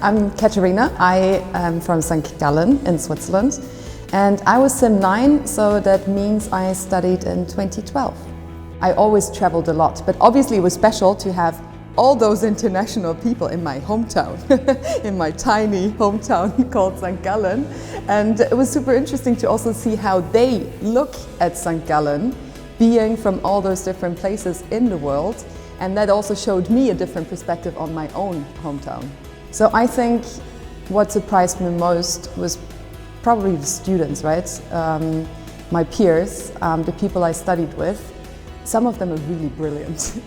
I'm Katharina. I am from St. Gallen in Switzerland, and I was Sim 9, so that means I studied in 2012. I always traveled a lot, but obviously it was special to have all those international people in my hometown, in my tiny hometown called St. Gallen. And it was super interesting to also see how they look at St. Gallen, being from all those different places in the world. And that also showed me a different perspective on my own hometown. So I think what surprised me most was probably the students, right? My peers, the people I studied with. Some of them are really brilliant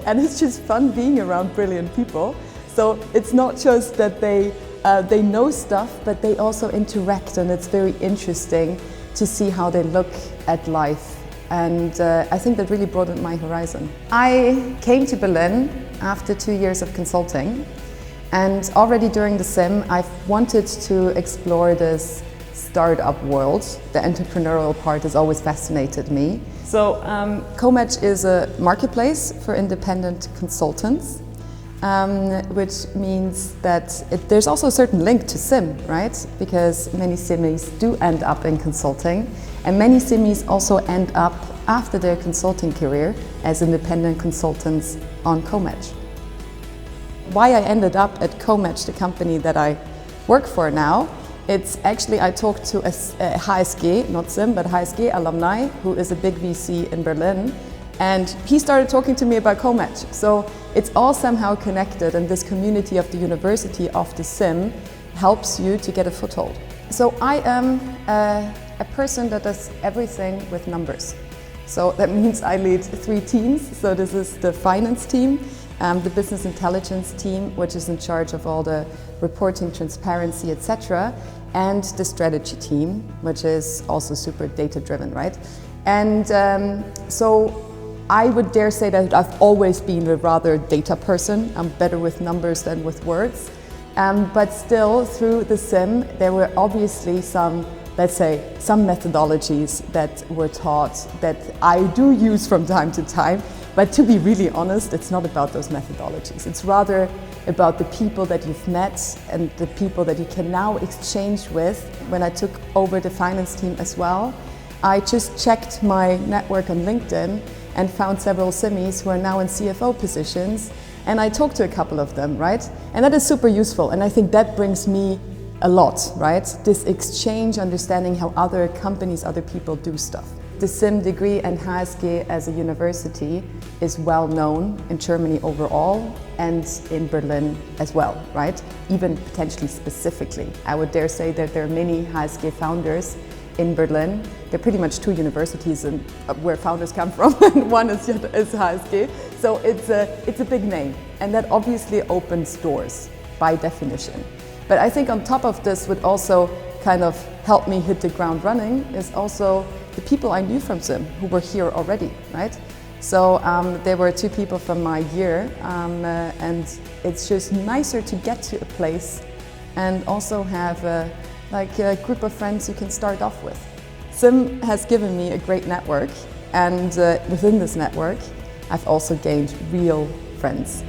and it's just fun being around brilliant people. So it's not just that they know stuff, but they also interact, and it's very interesting to see how they look at life. And I think that really broadened my horizon. I came to Berlin after 2 years of consulting, and already during the Sim I've wanted to explore this startup world. The entrepreneurial part has always fascinated me. So COMATCH is a marketplace for independent consultants, which means that there's also a certain link to Sim, right? Because many SIMmies do end up in consulting, and many SIMmies also end up after their consulting career as independent consultants on COMATCH. Why I ended up at COMATCH, the company that I work for now, it's actually, I talked to a HSG, not Sim, but HSG alumni, who is a big VC in Berlin, and he started talking to me about COMATCH. So it's all somehow connected, and this community of the University of the Sim helps you to get a foothold. So I am a person that does everything with numbers. So that means I lead 3 teams. So this is the finance team, the business intelligence team, which is in charge of all the reporting, transparency, etc., and the strategy team, which is also super data-driven, right? And so I would dare say that I've always been a rather data person. I'm better with numbers than with words. But still, through the Sim, there were obviously some, let's say, some methodologies that were taught that I do use from time to time. But to be really honest, it's not about those methodologies. It's rather about the people that you've met and the people that you can now exchange with. When I took over the finance team as well, I just checked my network on LinkedIn and found several SIMmies who are now in CFO positions, and I talked to a couple of them, right? And that is super useful, and I think that brings me a lot, right? This exchange, understanding how other companies, other people do stuff. The Sim degree and HSG as a university is well known in Germany overall and in Berlin as well, right? Even potentially specifically. I would dare say that there are many HSG founders in Berlin. There are pretty much 2 universities where founders come from, and one is HSG. So it's a big name, and that obviously opens doors by definition. But I think on top of this would also kind of help me hit the ground running is also the people I knew from Sim who were here already, right? So there were 2 people from my year, and it's just nicer to get to a place and also have a group of friends you can start off with. Sim has given me a great network, and within this network I've also gained real friends.